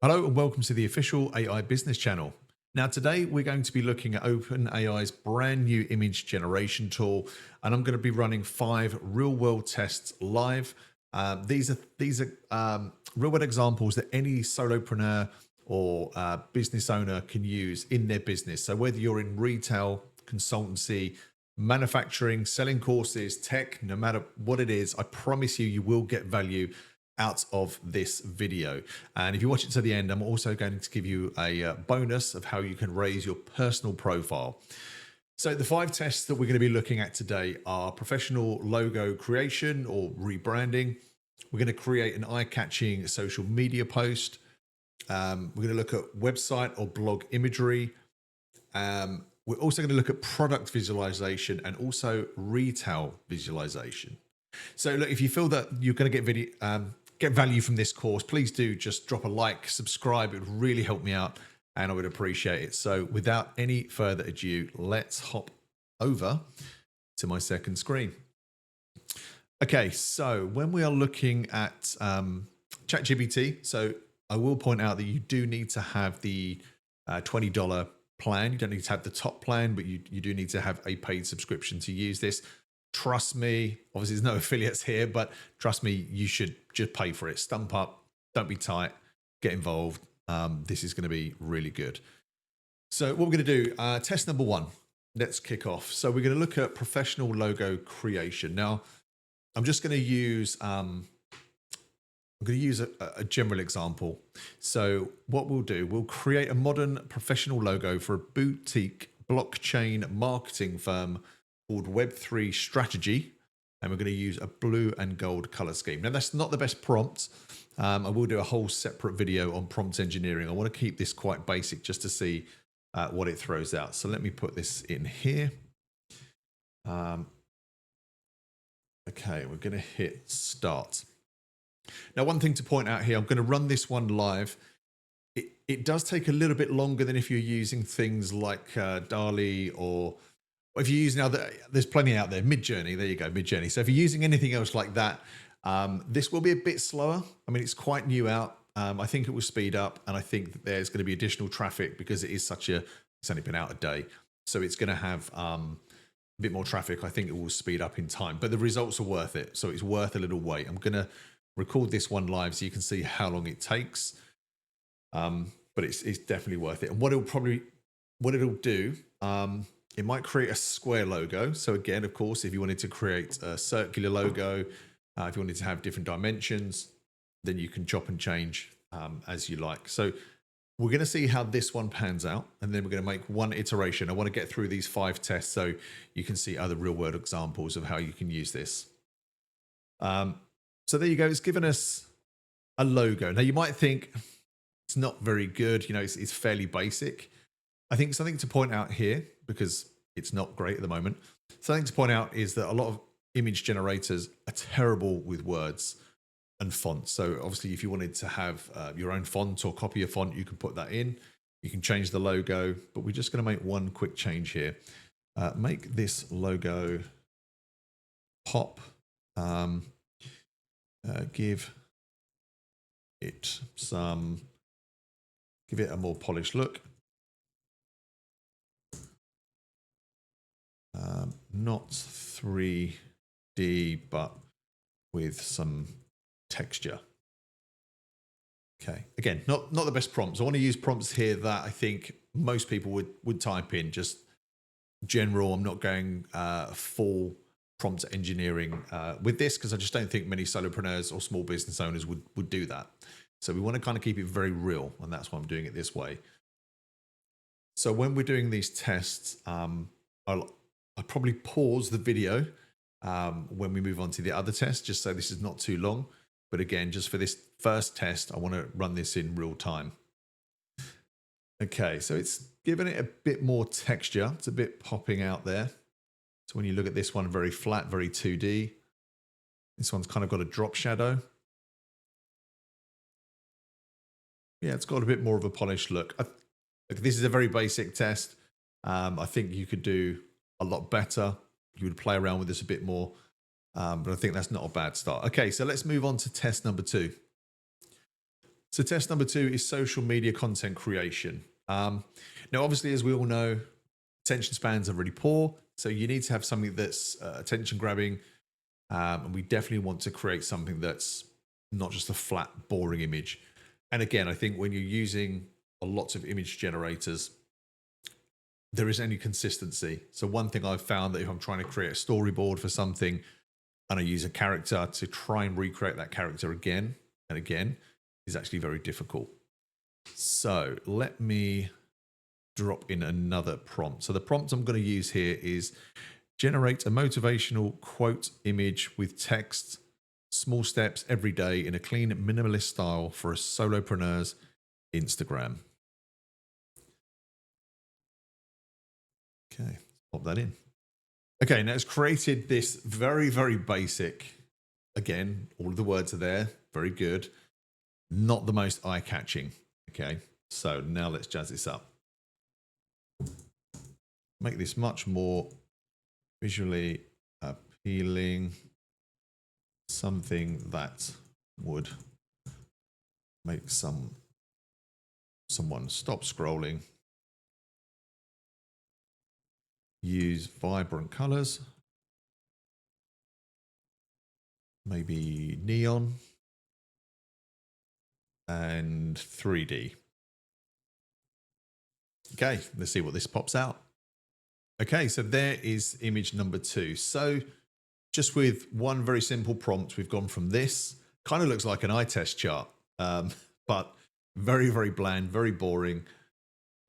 Hello and welcome to the official AI business channel. Now today we're going to be looking at OpenAI's brand new image generation tool, and I'm going to be running 5 real-world tests live. These are real-world examples that any solopreneur or business owner can use in their business. So whether you're in retail, consultancy, manufacturing, selling courses, tech, no matter what it is, I promise you will get value out of this video. And if you watch it to the end, I'm also going to give you a bonus of how you can raise your personal profile. So the 5 tests that we're going to be looking at today are professional logo creation or rebranding. We're going to create an eye-catching social media post. We're going to look at website or blog imagery. We're also going to look at product visualization and also retail visualization. So look, if you feel that you're going to get value from this course, please do just drop a like, subscribe. It would really help me out and I would appreciate it. So without any further ado, let's hop over to my second screen. Okay, so when we are looking at ChatGPT, so I will point out that you do need to have the $20 plan. You don't need to have the top plan, but you do need to have a paid subscription to use this. Trust me, obviously there's no affiliates here, but trust me, you should just pay for it. Stump up, don't be tight, get involved. This is going to be really good. So what we're going to do, test number 1, let's kick off. So we're going to look at professional logo creation. Now, I'm just going to use, a general example. So what we'll do, we'll create a modern professional logo for a boutique blockchain marketing firm called Web3 Strategy, and we're going to use a blue and gold color scheme. Now that's not the best prompt. I will do a whole separate video on prompt engineering. I want to keep this quite basic just to see what it throws out. So let me put this in here. Okay, we're going to hit start. Now, one thing to point out here, I'm going to run this one live. It does take a little bit longer than if you're using things like DALL-E or if you're using there's plenty out there. Midjourney, there you go, Midjourney. So if you're using anything else like that, this will be a bit slower. I mean, it's quite new out. I think it will speed up, and I think that there's going to be additional traffic because it's only been out a day. So it's going to have a bit more traffic. I think it will speed up in time, but the results are worth it. So it's worth a little wait. I'm going to record this one live so you can see how long it takes. But it's definitely worth it. And what it'll do, it might create a square logo. So again, of course, if you wanted to create a circular logo, if you wanted to have different dimensions, then you can chop and change as you like. So we're going to see how this one pans out, and then we're going to make one iteration. I want to get through these 5 tests so you can see other real world examples of how you can use this. So there you go. It's given us a logo. Now you might think it's not very good. You know, it's fairly basic. I think something to point out here, because it's not great at the moment, something to point out is that a lot of image generators are terrible with words and fonts. So obviously if you wanted to have your own font or copy a font, you can put that in. You can change the logo, but we're just going to make one quick change here. Make this logo pop. Give it a more polished look. Not 3D, but with some texture. Okay, again, not the best prompts. I want to use prompts here that I think most people would type in, just general. I'm not going full prompt engineering with this because I just don't think many solopreneurs or small business owners would do that. So we want to kind of keep it very real, and that's why I'm doing it this way. So when we're doing these tests, I'll probably pause the video when we move on to the other test, just so this is not too long. But again, just for this first test, I want to run this in real time. Okay, so it's given it a bit more texture. It's a bit popping out there. So when you look at this one, very flat, very 2D. This one's kind of got a drop shadow. Yeah, it's got a bit more of a polished look. This is a very basic test. I think you could do a lot better. You would play around with this a bit more. But I think that's not a bad start. Okay, so let's move on to test number 2. So test number 2 is social media content creation. Now, obviously, as we all know, attention spans are really poor. So you need to have something that's attention grabbing. And we definitely want to create something that's not just a flat, boring image. And again, I think when you're using a lot of image generators, there isn't any consistency. So one thing I've found that if I'm trying to create a storyboard for something and I use a character to try and recreate that character again and again is actually very difficult. So let me drop in another prompt. So the prompt I'm going to use here is generate a motivational quote image with text, small steps every day in a clean, minimalist style for a solopreneur's Instagram. Okay, pop that in. Okay, now it's created this very, very basic. Again, all of the words are there. Very good. Not the most eye-catching. Okay, so now let's jazz this up. Make this much more visually appealing. Something that would make someone stop scrolling. Use vibrant colors. Maybe neon. And 3D. Okay, let's see what this pops out. Okay, so there is image number 2. So just with one very simple prompt, we've gone from this, kind of looks like an eye test chart, but very, very bland, very boring,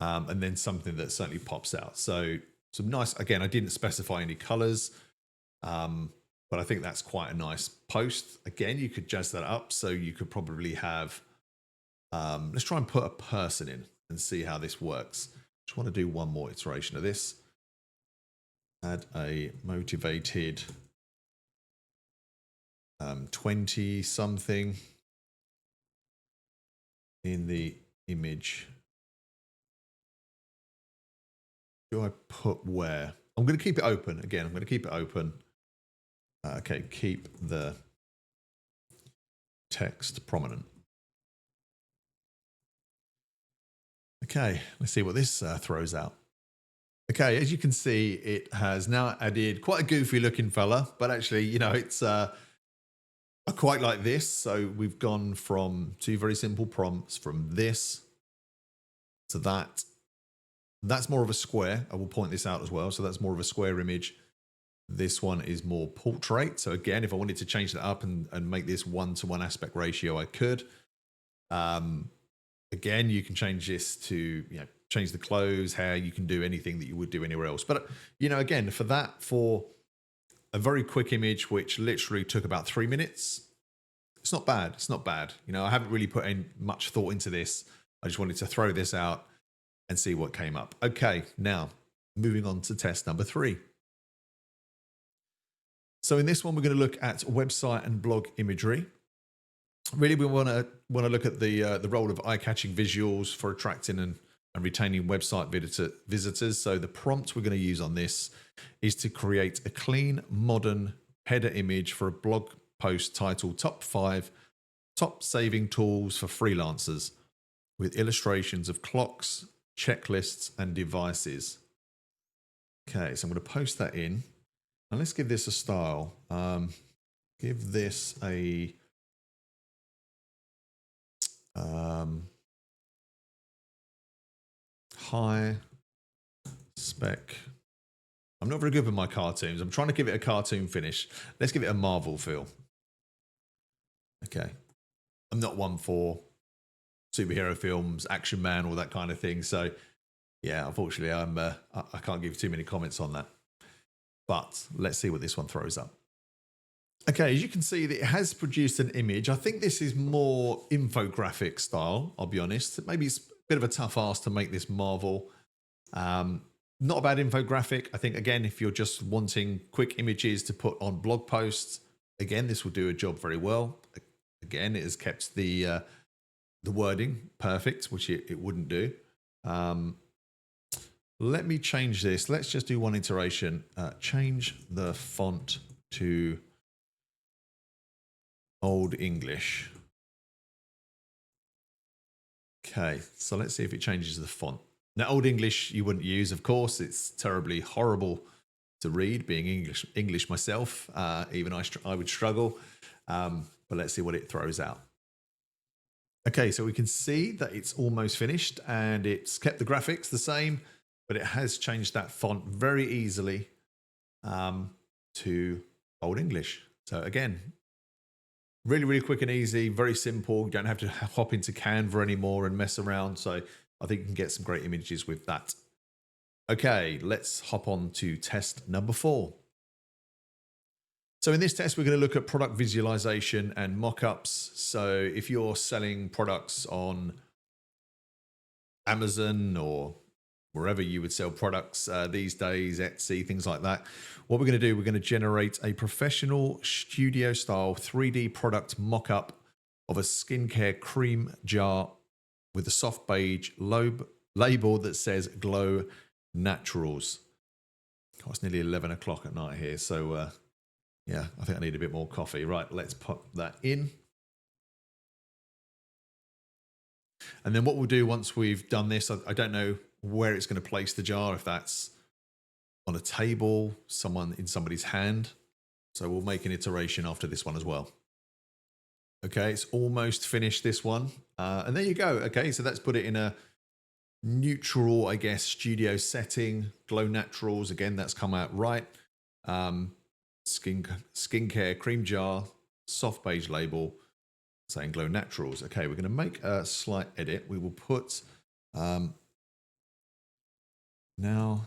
and then something that certainly pops out. So some nice, again, I didn't specify any colors, but I think that's quite a nice post. Again, you could jazz that up. So you could probably have, let's try and put a person in and see how this works. Just want to do one more iteration of this. Add a motivated 20 something in the image. Do I put where? I'm going to keep it open. Again, I'm going to keep it open. Okay, keep the text prominent. Okay, let's see what this throws out. Okay, as you can see, it has now added quite a goofy looking fella, but actually, you know, it's I quite like this. So we've gone from 2 very simple prompts, from this to that. That's more of a square. I will point this out as well. So that's more of a square image. This one is more portrait. So again, if I wanted to change that up and make this 1:1 aspect ratio, I could. Again, you can change this to, you know, change the clothes, hair. You can do anything that you would do anywhere else. But, you know, again, for a very quick image, which literally took about 3 minutes, it's not bad. It's not bad. You know, I haven't really put in much thought into this. I just wanted to throw this out and see what came up. Okay, now moving on to test number 3. So in this one, we're going to look at website and blog imagery. Really, we want to look at the role of eye-catching visuals for attracting and retaining website visitors. So the prompt we're going to use on this is to create a clean, modern header image for a blog post titled Top 5 Top Saving Tools for Freelancers, with illustrations of clocks, checklists, and devices. Okay, so I'm going to post that in. And let's give this a style. Give this a high spec. I'm not very good with my cartoons. I'm trying to give it a cartoon finish. Let's give it a Marvel feel. Okay. I'm not one for superhero films, Action Man, all that kind of thing. So yeah, unfortunately, I can't give too many comments on that. But let's see what this one throws up. Okay, as you can see, it has produced an image. I think this is more infographic style, I'll be honest. Maybe it's a bit of a tough ask to make this Marvel. Not a bad infographic. I think, again, if you're just wanting quick images to put on blog posts, again, this will do a job very well. Again, it has kept the wording perfect, which it wouldn't do. Let me change this. Let's just do one iteration. Change the font to Old English. Okay, so let's see if it changes the font. Now, Old English you wouldn't use, of course. It's terribly horrible to read, being English myself. Even I would struggle. But let's see what it throws out. Okay, so we can see that it's almost finished and it's kept the graphics the same, but it has changed that font very easily to Old English. So again, really, really quick and easy, very simple. You don't have to hop into Canva anymore and mess around. So I think you can get some great images with that. Okay, let's hop on to test number 4. So in this test, we're going to look at product visualization and mockups. So if you're selling products on Amazon or wherever you would sell products these days, Etsy, things like that, what we're going to do, we're going to generate a professional studio style 3D product mockup of a skincare cream jar with a soft beige label that says Glow Naturals. Oh, it's nearly 11 o'clock at night here, so yeah, I think I need a bit more coffee. Right, let's put that in. And then what we'll do once we've done this, I don't know where it's going to place the jar, if that's on a table, in somebody's hand. So we'll make an iteration after this one as well. Okay, it's almost finished, this one. And there you go. Okay, so let's put it in a neutral, I guess, studio setting. Glow Naturals, again, that's come out right. Skincare cream jar, soft beige label saying Glow Naturals. Okay, we're going to make a slight edit. We will put now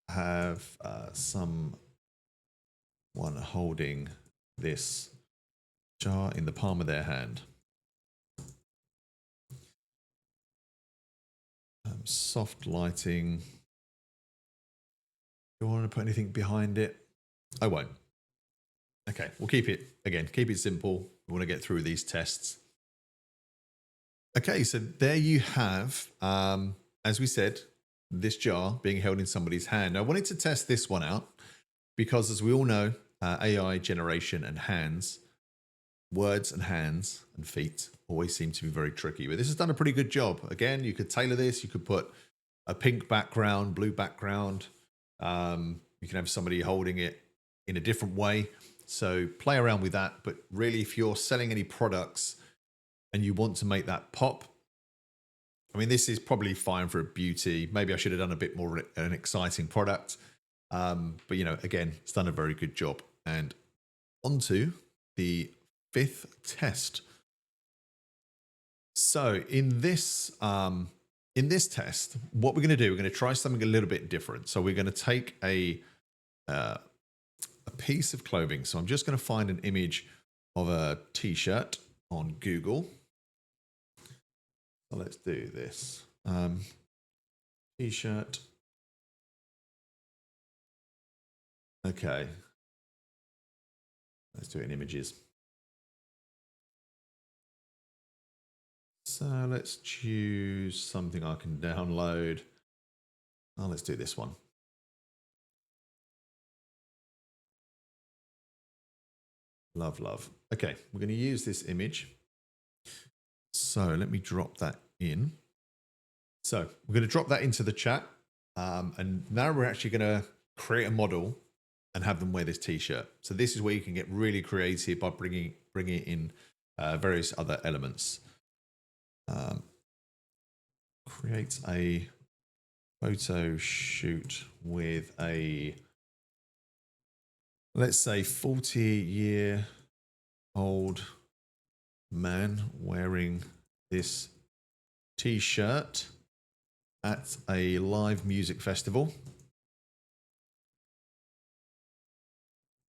have someone holding this jar in the palm of their hand. Soft lighting. Do you want to put anything behind it? I won't. Okay, we'll keep it simple. We want to get through these tests. Okay, so there you have, as we said, this jar being held in somebody's hand. I wanted to test this one out because, as we all know, AI generation and hands, words and hands and feet always seem to be very tricky. But this has done a pretty good job. Again, you could tailor this. You could put a pink background, blue background. You can have somebody holding it in a different way. So play around with that. But really, if you're selling any products and you want to make that pop, I mean, this is probably fine for a beauty. Maybe I should have done a bit more an exciting product. But, you know, again, it's done a very good job. And on to the 5th test. So in this test, what we're going to do, we're going to try something a little bit different. So we're going to take a piece of clothing. So I'm just going to find an image of a t-shirt on Google. So let's do this. T-shirt. Okay. Let's do it in images. So let's choose something I can download. Oh, let's do this one. Love, love. Okay, we're going to use this image. So let me drop that in. So we're going to drop that into the chat. And now we're actually going to create a model and have them wear this t-shirt. So this is where you can get really creative by bringing in various other elements. Create a photo shoot with a, let's say, 40-year-old man wearing this t-shirt at a live music festival.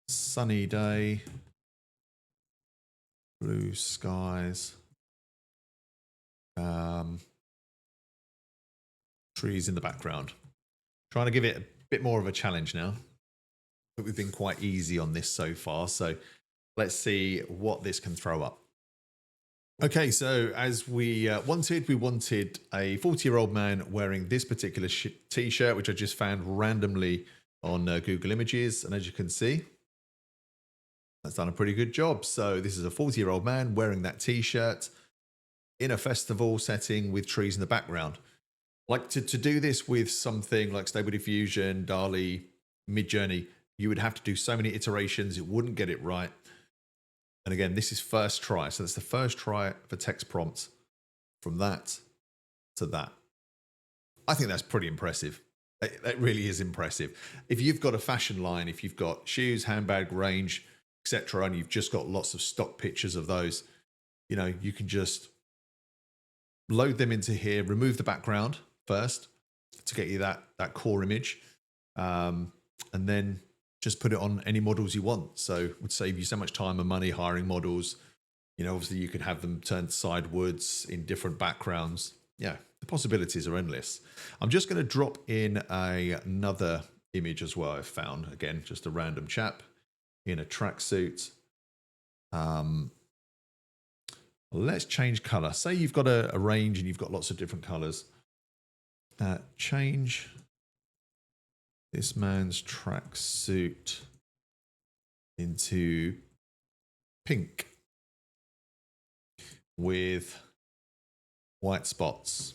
Sunny day, blue skies, trees in the background. Trying to give it a bit more of a challenge now, but we've been quite easy on this so far. So let's see what this can throw up. Okay, so as we wanted a 40-year-old man wearing this particular t-shirt, which I just found randomly on Google Images. And as you can see, that's done a pretty good job. So this is a 40-year-old man wearing that t-shirt. in a festival setting with trees in the background. Like to do this with something like Stable Diffusion, DALL-E, Midjourney, you would have to do so many iterations. It wouldn't get it right. And again, this is first try. So that's the first try for text prompts from that to that. I think that's pretty impressive. That really is impressive. If you've got a fashion line, if you've got shoes, handbag range, etc., and you've just got lots of stock pictures of those, you know, you can just load them into here, remove the background first to get you that core image, and then just put it on any models you want. So it would save you so much time and money hiring models. You know, obviously you could have them turned sidewards in different backgrounds. Yeah, the possibilities are endless. I'm just going to drop in another image as well. I've found, again, just a random chap in a tracksuit. Let's change color. Say you've got a range and you've got lots of different colors. Change this man's tracksuit into pink with white spots.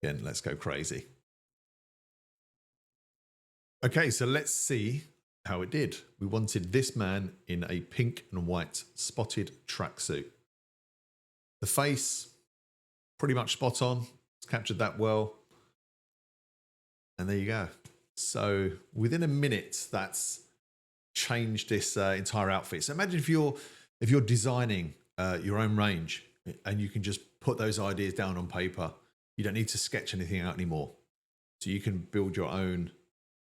Again, let's go crazy. Okay, so let's see how it did. We wanted this man in a pink and white spotted tracksuit. The face, pretty much spot on. It's captured that well. And there you go. So within a minute, that's changed this entire outfit. So imagine if you're designing your own range and you can just put those ideas down on paper. You don't need to sketch anything out anymore. So you can build your own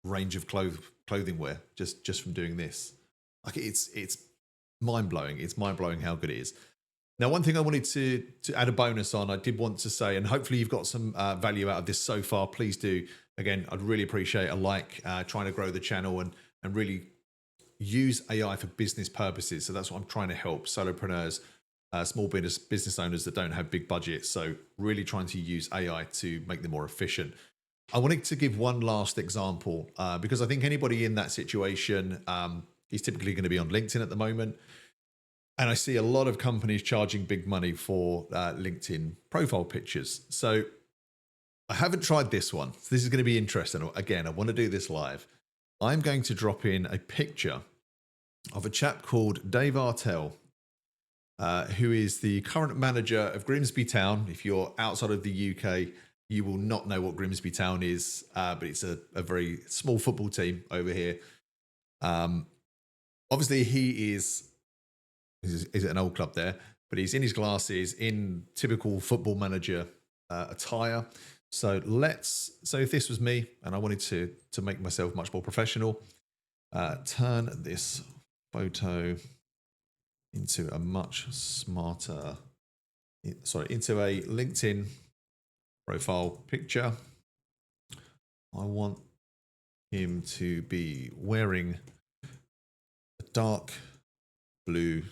range of clothing wear just from doing this. Like it's mind-blowing. It's mind-blowing how good it is. Now, one thing I wanted to add a bonus on, I did want to say, and hopefully you've got some value out of this so far, please do. Again, I'd really appreciate a like, trying to grow the channel and really use AI for business purposes. So that's what I'm trying to help solopreneurs, small business owners that don't have big budgets. So really trying to use AI to make them more efficient. I wanted to give one last example because I think anybody in that situation is typically going to be on LinkedIn at the moment. And I see a lot of companies charging big money for LinkedIn profile pictures. So I haven't tried this one. So this is going to be interesting. Again, I want to do this live. I'm going to drop in a picture of a chap called Dave Artell, who is the current manager of Grimsby Town. If you're outside of the UK, you will not know what Grimsby Town is, but it's a very small football team over here. Obviously, he is an old club there, but he's in his glasses in typical football manager attire. So if this was me and I wanted to make myself much more professional, turn this photo into a much smarter, into a LinkedIn profile picture. I want him to be wearing a dark blue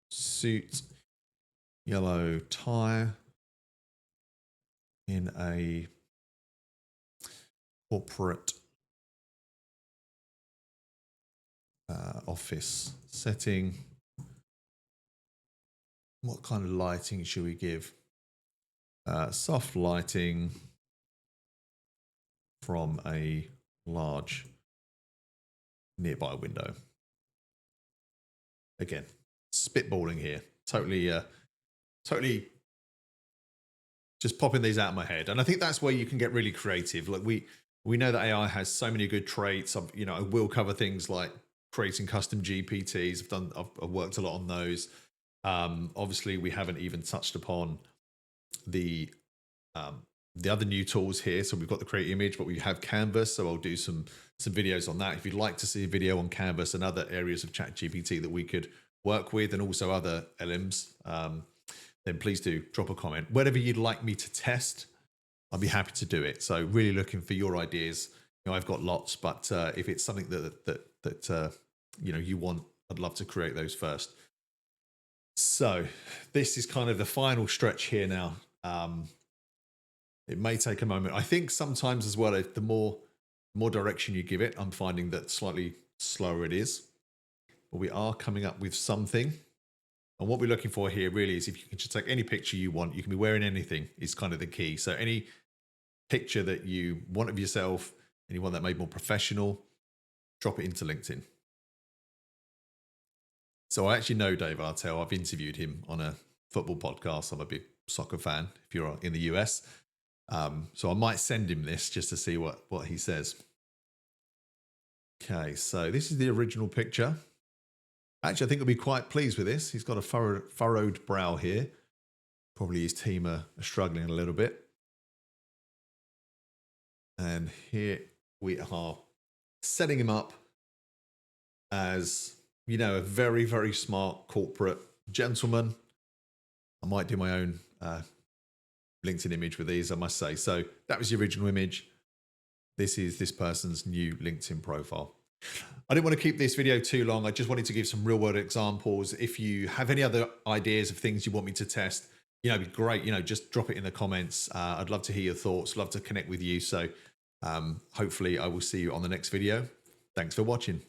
suit, yellow tie, in a corporate office setting. What kind of lighting should we give? Soft lighting from a large nearby window. Again, spitballing here. Totally just popping these out of my head. And I think that's where you can get really creative. Like we know that AI has so many good traits. I will cover things like creating custom GPTs. I've worked a lot on those. Obviously, we haven't even touched upon the other new tools here. So we've got the Create Image, but we have Canvas. So I'll do some videos on that. If you'd like to see a video on Canvas and other areas of ChatGPT that we could work with, and also other LMs, then please do drop a comment. Whatever you'd like me to test, I'll be happy to do it. So really looking for your ideas. I've got lots, but if it's something that you want, I'd love to create those first. So this is kind of the final stretch here now. It may take a moment. I think sometimes as well, if the more direction you give it, I'm finding that slightly slower it is. But we are coming up with something. And what we're looking for here really is if you can just take any picture you want, you can be wearing anything is kind of the key. So any picture that you want of yourself and you want that made more professional, drop it into LinkedIn. So I actually know Dave Artell. I've interviewed him on a football podcast. I'm a big soccer fan if you're in the US. So I might send him this just to see what he says. Okay, so this is the original picture. Actually, I think I'll be quite pleased with this. He's got a furrowed brow here. Probably his team are struggling a little bit. And here we are setting him up as, you know, a very, very smart corporate gentleman. I might do my own LinkedIn image with these, I must say. So that was the original image. This is this person's new LinkedIn profile. I didn't want to keep this video too long. I just wanted to give some real world examples. If you have any other ideas of things you want me to test, you know, it'd be great. You know, just drop it in the comments. I'd love to hear your thoughts, love to connect with you. So hopefully I will see you on the next video. Thanks for watching.